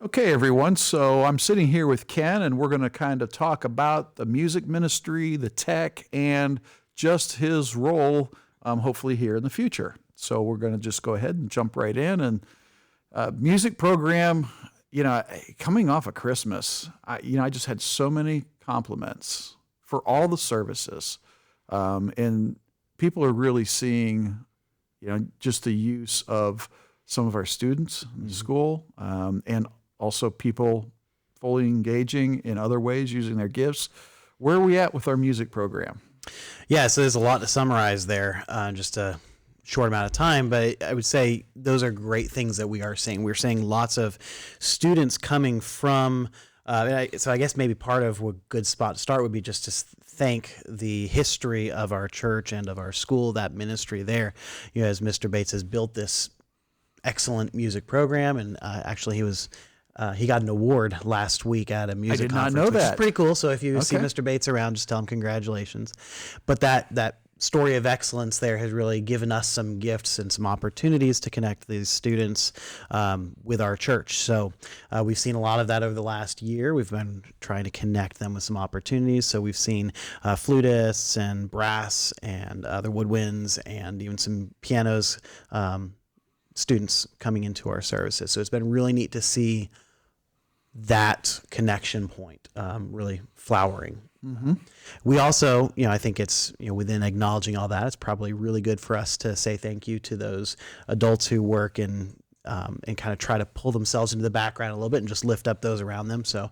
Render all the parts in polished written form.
Okay, everyone. So I'm sitting here with Ken, and we're going to kind of talk about the music ministry, the tech, and just his role, hopefully, here in the future. So we're going to just go ahead and jump right in. And music program, coming off of Christmas, I just had so many compliments for all the services. And people are really seeing, just the use of some of our students in the school, and also people fully engaging in other ways using their gifts. Where are we at with our music program? Yeah, so there's a lot to summarize there, just a short amount of time, but I would say those are great things that we are seeing. We're seeing lots of students coming from, so I guess maybe part of a good spot to start would be just to thank the history of our church and of our school, that ministry there. As Mr. Bates has built this excellent music program, and actually he got an award last week at a music conference. I did not know which that. is pretty cool. So if you see Okay. Mr. Bates around, just tell him congratulations. But that story of excellence there has really given us some gifts and some opportunities to connect these students with our church. So we've seen a lot of that over the last year. We've been trying to connect them with some opportunities. So we've seen flutists and brass and other woodwinds and even some pianos, students coming into our services. So it's been really neat to see that connection point really flowering. Mm-hmm. We also, I think it's, within acknowledging all that, it's probably really good for us to say thank you to those adults who work and kind of try to pull themselves into the background a little bit and just lift up those around them. So,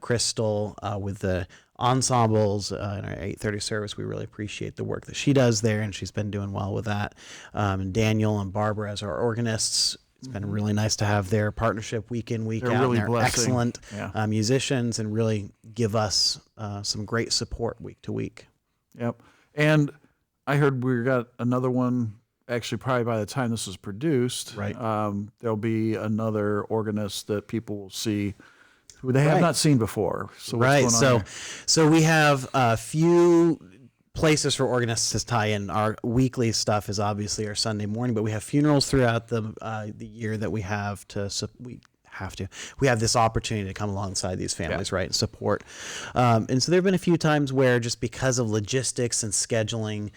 Crystal with the ensembles in our 8:30 service, we really appreciate the work that she does there, and she's been doing well with that. And Daniel and Barbara as our organists. It's been really nice to have their partnership week in, week They're out. really They're blessing. excellent Yeah. musicians and really give us some great support week to week. Yep. And I heard we got another one, actually, probably by the time this is produced. Right. There'll be another organist that people will see who they have Right. not seen before. So what's Right. going on there? So we have a few places for organists to tie in. Our weekly stuff is obviously our Sunday morning, but we have funerals throughout the year that we have we have this opportunity to come alongside these families, right, and support. And so there have been a few times where, just because of logistics and scheduling,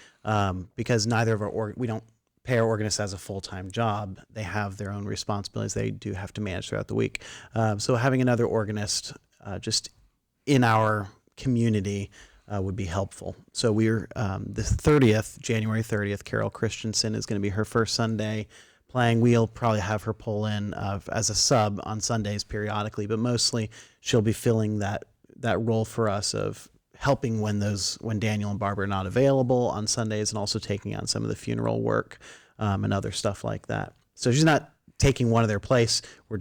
because neither of we don't pay our organists as a full-time job, they have their own responsibilities they do have to manage throughout the week. So having another organist just in our community would be helpful. So we're the 30th, January 30th, Carol Christensen is going to be her first Sunday playing. We'll probably have her pull in as a sub on Sundays periodically, but mostly she'll be filling that role for us of helping when Daniel and Barbara are not available on Sundays, and also taking on some of the funeral work and other stuff like that. So she's not taking one of their place. We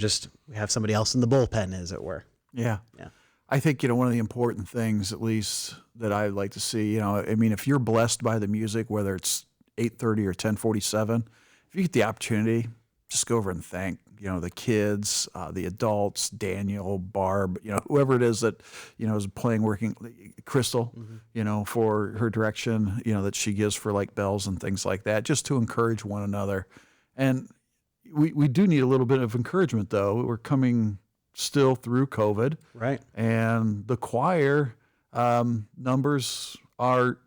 have somebody else in the bullpen, as it were. Yeah. Yeah. I think, one of the important things, at least, that I like to see, if you're blessed by the music, whether it's 8:30 or 10:47, if you get the opportunity, just go over and thank, the kids, the adults, Daniel, Barb, whoever it is that, is working, Crystal, for her direction, that she gives for like bells and things like that, just to encourage one another. And we do need a little bit of encouragement, though. We're coming still through COVID. Right. And the choir numbers are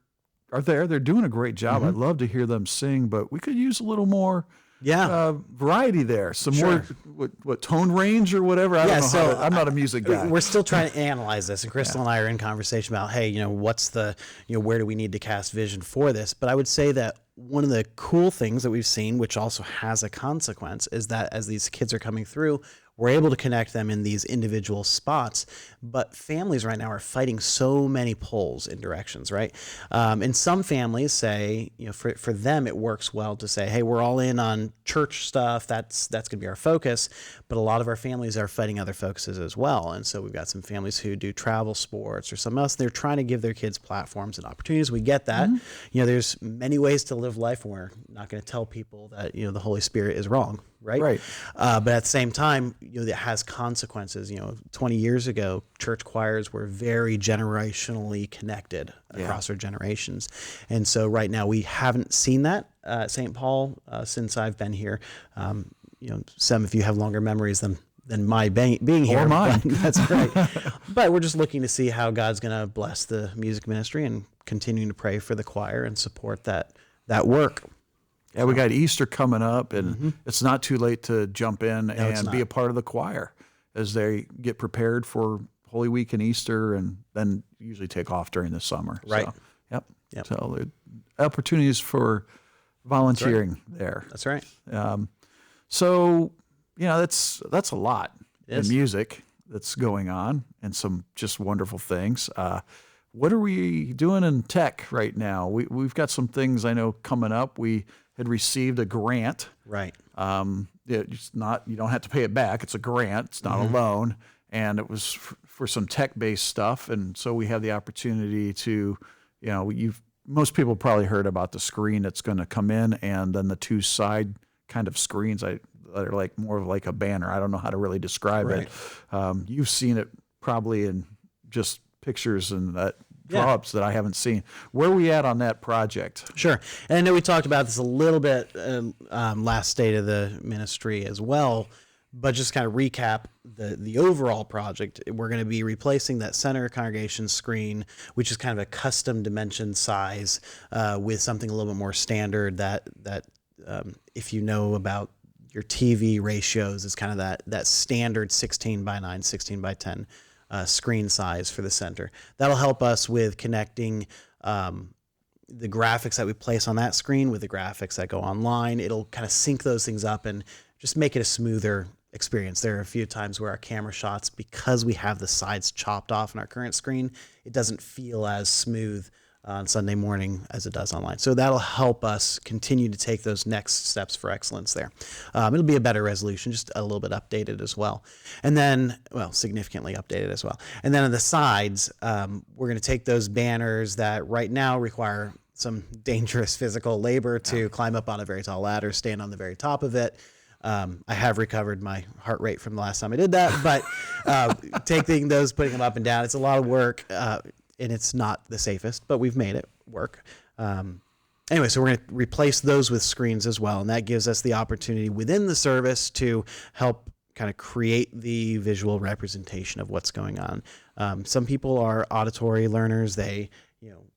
there. They're doing a great job. I'd love to hear them sing, but we could use a little more variety there. Some more what tone range or whatever. I don't know. I'm not a music guy. We're still trying to analyze this, and Crystal and I are in conversation about, hey, what's where do we need to cast vision for this? But I would say that one of the cool things that we've seen, which also has a consequence, is that as these kids are coming through, we're able to connect them in these individual spots, but families right now are fighting so many pulls in directions, right? And some families say, for them it works well to say, hey, we're all in on church stuff. That's going to be our focus. But a lot of our families are fighting other focuses as well. And so we've got some families who do travel sports or something else. They're trying to give their kids platforms and opportunities. We get that. There's many ways to live life, and we're not going to tell people that, the Holy Spirit is wrong. Right. But at the same time, it has consequences. 20 years ago, church choirs were very generationally connected across our generations. And so right now we haven't seen that at St. Paul since I've been here. Some of you have longer memories than than my being here. Or mine. But that's right. But we're just looking to see how God's going to bless the music ministry and continuing to pray for the choir and support that work. Yeah, we got Easter coming up, and it's not too late to jump in and be a part of the choir as they get prepared for Holy Week and Easter, and then usually take off during the summer. Right. So, yep. So opportunities for volunteering there. That's right. So, that's a lot in is. music that's going on, and some just wonderful things. What are we doing in tech right now? We've got some things I know coming up. We had received a grant. Right. It's not, you don't have to pay it back. It's a grant. It's not a loan. And it was for some tech-based stuff. And so we have the opportunity to, most people probably heard about the screen that's going to come in, and then the two side kind of screens that are like more of like a banner. I don't know how to really describe it. You've seen it probably in just pictures and draw-ups that I haven't seen. Where are we at on that project? Sure. And I know we talked about this a little bit last State of the Ministry as well, but just kind of recap the overall project. We're going to be replacing that center congregation screen, which is kind of a custom dimension size, with something a little bit more standard that if you know about your TV ratios, is kind of that standard 16 by 9, 16 by 10 screen size for the center. That'll help us with connecting the graphics that we place on that screen with the graphics that go online. It'll kind of sync those things up and just make it a smoother experience. There are a few times where our camera shots, because we have the sides chopped off in our current screen, it doesn't feel as smooth on Sunday morning as it does online. So that'll help us continue to take those next steps for excellence there. It'll be a better resolution, just a little bit updated as well. And then, significantly updated as well. And then on the sides, we're going to take those banners that right now require some dangerous physical labor to climb up on a very tall ladder, stand on the very top of it. I have recovered my heart rate from the last time I did that, but putting them up and down, it's a lot of work. And it's not the safest, but we've made it work. Anyway, so we're going to replace those with screens as well, and that gives us the opportunity within the service to help kind of create the visual representation of what's going on. Some people are auditory learners. They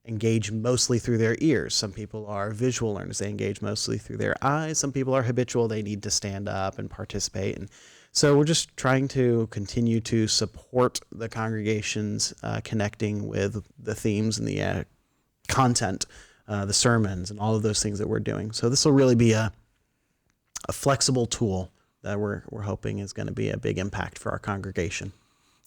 engage mostly through their ears. Some people are visual learners. They engage mostly through their eyes. Some people are habitual. They need to stand up and participate. And so we're just trying to continue to support the congregations connecting with the themes and the content, the sermons, and all of those things that we're doing. So this will really be a flexible tool that we're hoping is going to be a big impact for our congregation.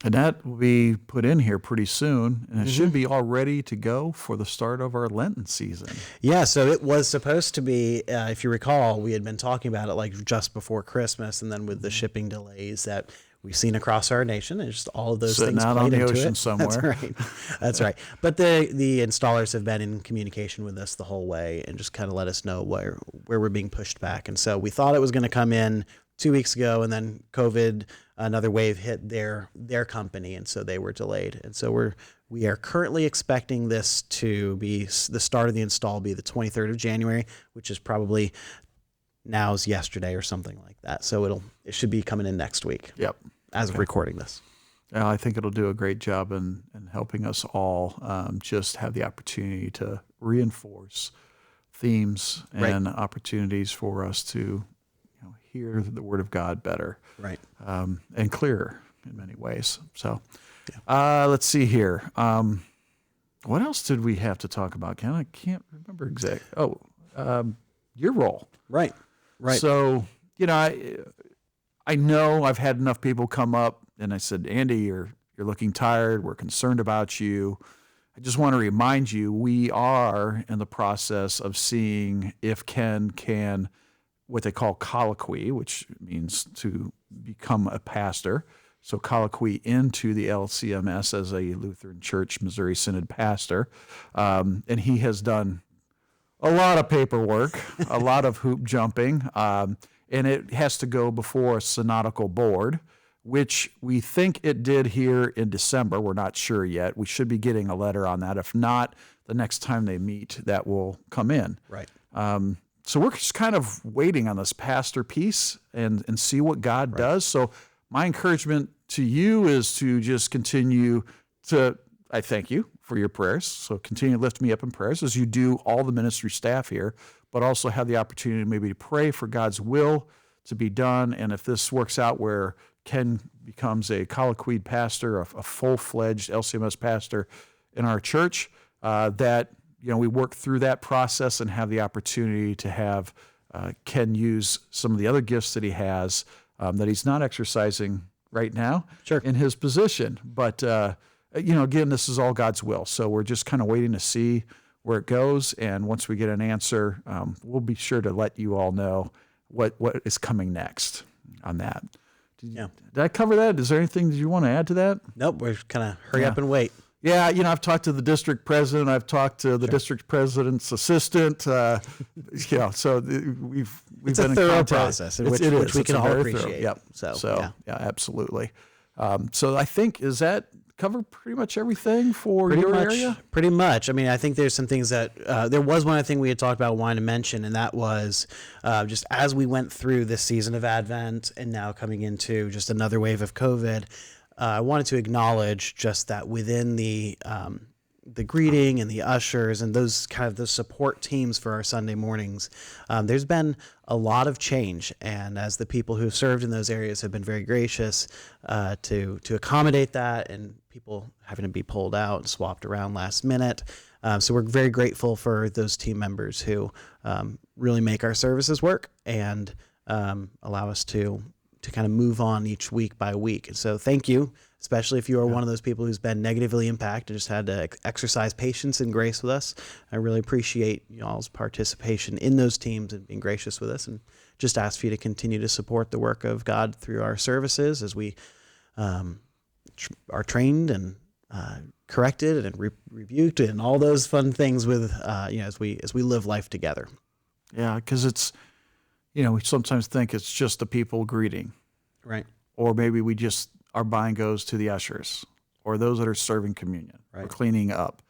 And that will be put in here pretty soon, and it should be all ready to go for the start of our Lenten season. Yeah, so it was supposed to be, if you recall, we had been talking about it like just before Christmas, and then with the shipping delays that we've seen across our nation, and just all of those Sitting things out played on the into ocean it. somewhere. That's right. That's right. But the installers have been in communication with us the whole way and just kind of let us know where we're being pushed back. And so we thought it was going to come in 2 weeks ago, and then COVID, another wave hit their company, and so they were delayed. And so we are currently expecting this to be the start of the install be the 23rd of January, which is probably now's yesterday or something like that. So it should be coming in next week. Yep. As of recording this. I think it'll do a great job in helping us all just have the opportunity to reinforce themes and opportunities for us to hear the Word of God better, right, and clearer in many ways. So, let's see here. What else did we have to talk about, Ken? I can't remember exactly. Your role, right. So, I know I've had enough people come up, and I said, Andy, you're looking tired. We're concerned about you. I just want to remind you, we are in the process of seeing if Ken can, what they call colloquy, which means to become a pastor. So colloquy into the LCMS as a Lutheran Church Missouri Synod pastor. And he has done a lot of paperwork, a lot of hoop jumping, and it has to go before a synodical board, which we think it did here in December. We're not sure yet. We should be getting a letter on that. If not, the next time they meet, that will come in. Right. So we're just kind of waiting on this pastor piece and see what God does. So my encouragement to you is to just continue to, I thank you for your prayers. So continue to lift me up in prayers as you do all the ministry staff here, but also have the opportunity maybe to pray for God's will to be done. And if this works out where Ken becomes a colloquied pastor, a full-fledged LCMS pastor in our church, that we work through that process and have the opportunity to have Ken use some of the other gifts that he has that he's not exercising right now in his position. But, again, this is all God's will. So we're just kind of waiting to see where it goes. And once we get an answer, we'll be sure to let you all know what is coming next on that. Did I cover that? Is there anything that you want to add to that? Nope. We're kind of hurry up and wait. Yeah, I've talked to the district president. I've talked to the district president's assistant. So we've it's been a thorough in contact. process, which we can all appreciate. Yep. So absolutely. So I think, is that cover pretty much everything for your area? Pretty much. I mean, I think there's some things that there was one thing we had talked about wanting to mention, and that was just as we went through this season of Advent and now coming into just another wave of COVID, I wanted to acknowledge just that within the greeting and the ushers and those kind of the support teams for our Sunday mornings, there's been a lot of change. And as the people who served in those areas have been very gracious to accommodate that, and people having to be pulled out and swapped around last minute. So we're very grateful for those team members who really make our services work and allow us to kind of move on each week by week. And so thank you, especially if you are one of those people who's been negatively impacted, just had to exercise patience and grace with us. I really appreciate y'all's participation in those teams and being gracious with us, and just ask for you to continue to support the work of God through our services as we are trained and corrected and rebuked and all those fun things with, as we live life together. Yeah, because it's, we sometimes think it's just the people greeting. Right. Or maybe our mind goes to the ushers or those that are serving communion or cleaning up.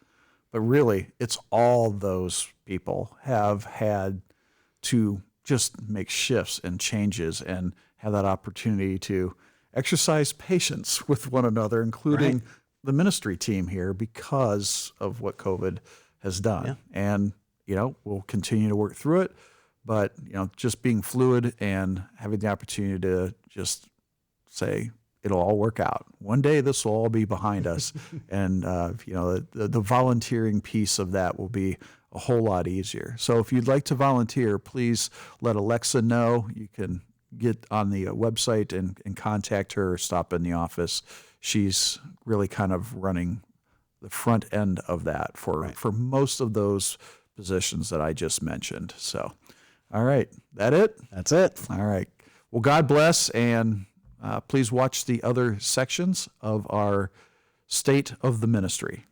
But really, it's all those people have had to just make shifts and changes and have that opportunity to exercise patience with one another, including the ministry team here, because of what COVID has done. Yeah. And, we'll continue to work through it. But, just being fluid and having the opportunity to just say, it'll all work out. One day this will all be behind us. And, the volunteering piece of that will be a whole lot easier. So if you'd like to volunteer, please let Alexa know. You can get on the website and contact her or stop in the office. She's really kind of running the front end of that for most of those positions that I just mentioned. So. All right. That it? That's it. All right. Well, God bless, and please watch the other sections of our State of the Ministry.